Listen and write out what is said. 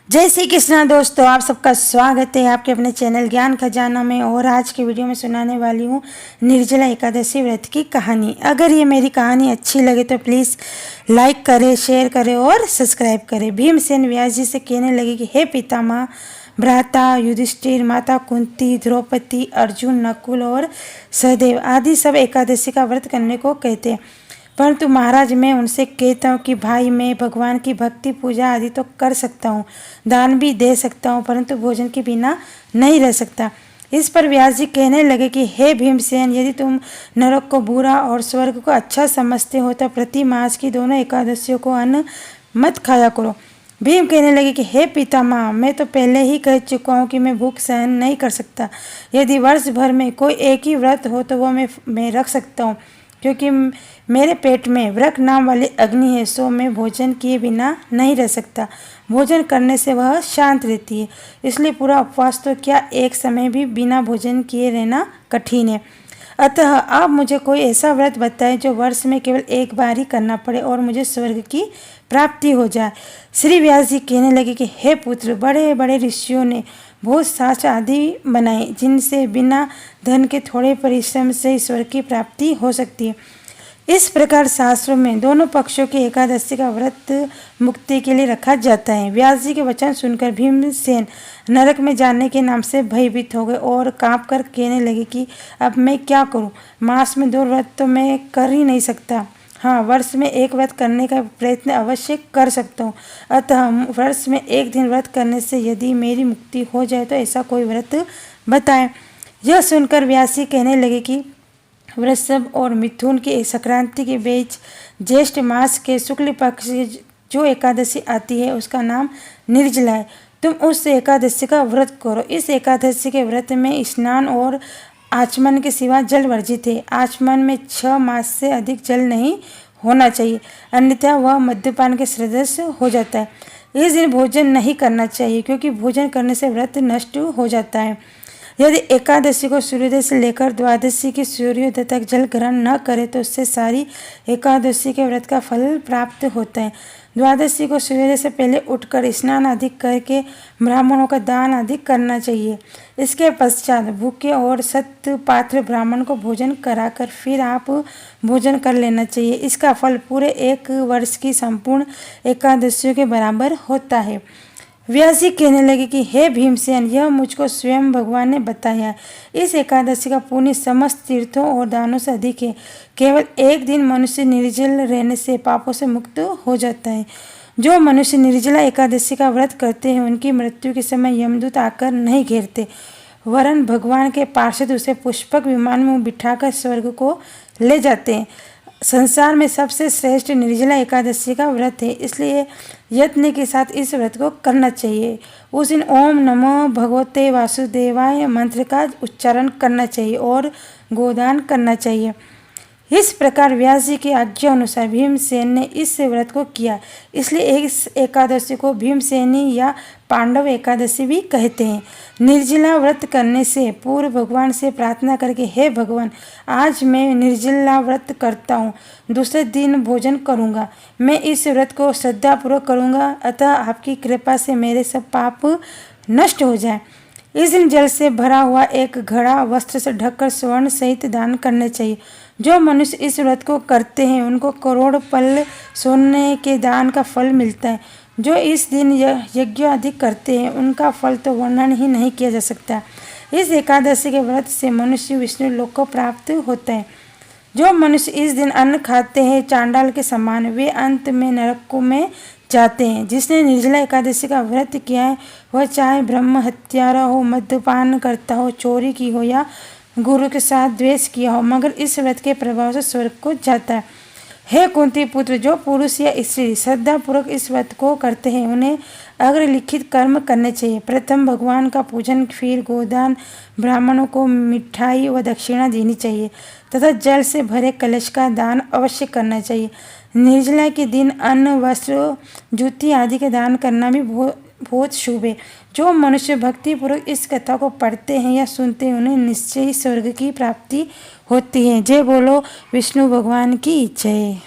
जय श्री कृष्णा दोस्तों, आप सबका स्वागत है आपके अपने चैनल ज्ञान खजाना में। और आज की वीडियो में सुनाने वाली हूँ निर्जला एकादशी व्रत की कहानी। अगर ये मेरी कहानी अच्छी लगे तो प्लीज़ लाइक करें, शेयर करें और सब्सक्राइब करें। भीमसेन व्यास जी से कहने लगे कि हे पितामह, भ्राता युधिष्ठिर, माता कुंती, द्रौपदी, अर्जुन, नकुल और सहदेव आदि सब एकादशी का व्रत करने को कहते हैं, परंतु महाराज मैं उनसे कहता हूँ कि भाई मैं भगवान की भक्ति पूजा आदि तो कर सकता हूँ, दान भी दे सकता हूँ, परंतु भोजन के बिना नहीं रह सकता। इस पर व्यास जी कहने लगे कि हे भीमसेन, यदि तुम नरक को बुरा और स्वर्ग को अच्छा समझते हो तो प्रति मास की दोनों एकादशियों को अन्न मत खाया करो। भीम कहने लगे कि हे पितामह, मैं तो पहले ही कह चुका हूँ कि मैं भूख सहन नहीं कर सकता। यदि वर्ष भर में कोई एक ही व्रत हो तो वो मैं रख सकता हूँ, क्योंकि मेरे पेट में वृक नाम वाली अग्नि है, सो मैं भोजन किए बिना नहीं रह सकता। भोजन करने से वह शांत रहती है, इसलिए पूरा उपवास तो क्या एक समय भी बिना भोजन किए रहना कठिन है। अतः आप मुझे कोई ऐसा व्रत बताएं जो वर्ष में केवल एक बार ही करना पड़े और मुझे स्वर्ग की प्राप्ति हो जाए। श्री व्यास जी कहने लगे कि हे पुत्र, बड़े बड़े ऋषियों ने बहुत शास्त्र आदि बनाए जिनसे बिना धन के थोड़े परिश्रम से ईश्वर की प्राप्ति हो सकती है। इस प्रकार शास्त्रों में दोनों पक्षों की एकादशी का व्रत मुक्ति के लिए रखा जाता है। व्यास जी के वचन सुनकर भीमसेन नरक में जाने के नाम से भयभीत हो गए और कांप कर कहने लगे कि अब मैं क्या करूं? मास में 2 व्रत तो मैं कर ही नहीं सकता। हाँ, वर्ष में एक व्रत करने का प्रयत्न अवश्य कर सकता हूँ। अतः वर्ष में एक दिन व्रत करने से यदि मेरी मुक्ति हो जाए तो ऐसा कोई व्रत बताएं। यह सुनकर व्यासी कहने लगे कि वृषभ और मिथुन की संक्रांति के बीच ज्येष्ठ मास के शुक्ल पक्ष जो एकादशी आती है उसका नाम निर्जला है। तुम उस एकादशी का व्रत करो। इस एकादशी के व्रत में स्नान और आचमन के सिवा जल वर्जित है। आचमन में 6 मास से अधिक जल नहीं होना चाहिए, अन्यथा वह मद्यपान के सदृश हो जाता है। इस दिन भोजन नहीं करना चाहिए, क्योंकि भोजन करने से व्रत नष्ट हो जाता है। यदि एकादशी को सूर्योदय से लेकर द्वादशी के सूर्योदय तक जल ग्रहण न करे तो उससे सारी एकादशी के व्रत का फल प्राप्त होता है। द्वादशी को सूर्योदय से पहले उठकर स्नान आदि करके ब्राह्मणों का दान आदि करना चाहिए। इसके पश्चात भूखे और सत पात्र ब्राह्मण को भोजन कराकर फिर आप भोजन कर लेना चाहिए। इसका फल पूरे 1 वर्ष की संपूर्ण एकादशियों के बराबर होता है। व्यास जी कहने लगे कि हे भीमसेन, यह मुझको स्वयं भगवान ने बताया। इस एकादशी का पुण्य समस्त तीर्थों और दानों से अधिक है। केवल एक दिन मनुष्य निर्जल रहने से पापों से मुक्त हो जाता है। जो मनुष्य निर्जला एकादशी का व्रत करते हैं उनकी मृत्यु के समय यमदूत आकर नहीं घेरते, वरन भगवान के पार्षद उसे पुष्पक विमान में बिठाकर स्वर्ग को ले जाते हैं। संसार में सबसे श्रेष्ठ निर्जला एकादशी का व्रत है, इसलिए यत्न के साथ इस व्रत को करना चाहिए। उस दिन ओम नमो भगवते वासुदेवाय मंत्र का उच्चारण करना चाहिए और गोदान करना चाहिए। इस प्रकार व्यास जी की आज्ञा अनुसार भीमसेन ने इस व्रत को किया, इसलिए इस एकादशी को भीमसेनी या पांडव एकादशी भी कहते हैं। निर्जला व्रत करने से पूर्व भगवान से प्रार्थना करके हे भगवान, आज मैं निर्जला व्रत करता हूँ, दूसरे दिन भोजन करूँगा। मैं इस व्रत को श्रद्धापूर्वक करूँगा, अतः आपकी कृपा से मेरे सब पाप नष्ट हो जाए। इस दिन जल से भरा हुआ एक घड़ा वस्त्र से ढककर स्वर्ण सहित दान करने चाहिए। जो मनुष्य इस व्रत को करते हैं उनको करोड़ पल सोने के दान का फल मिलता है। जो इस दिन यज्ञ आदि करते हैं उनका फल तो वर्णन ही नहीं किया जा सकता। इस एकादशी के व्रत से मनुष्य विष्णु लोक को प्राप्त होता है। जो मनुष्य इस दिन अन्न खाते हैं चांडाल के समान, वे अंत में नरक में जाते हैं। जिसने निर्जला एकादशी का व्रत किया है वह चाहे ब्रह्म हत्यारा हो, मद्यपान करता हो, चोरी की हो या गुरु के साथ द्वेष किया हो, मगर इस व्रत के प्रभाव से स्वर्ग को जाता है। हे कुंती पुत्र, जो पुरुष या स्त्री श्रद्धापूर्वक इस व्रत को करते हैं उन्हें अग्रलिखित कर्म करने चाहिए। प्रथम भगवान का पूजन, फिर गोदान, ब्राह्मणों को मिठाई व दक्षिणा देनी चाहिए तथा जल से भरे कलश का दान अवश्य करना चाहिए। निर्जला के दिन अन्न, वस्त्र, जूती आदि के दान करना भी बहुत शुभ है। जो मनुष्य भक्तिपूर्वक इस कथा को पढ़ते हैं या सुनते हैं उन्हें निश्चय ही स्वर्ग की प्राप्ति होती है। जय बोलो विष्णु भगवान की जय।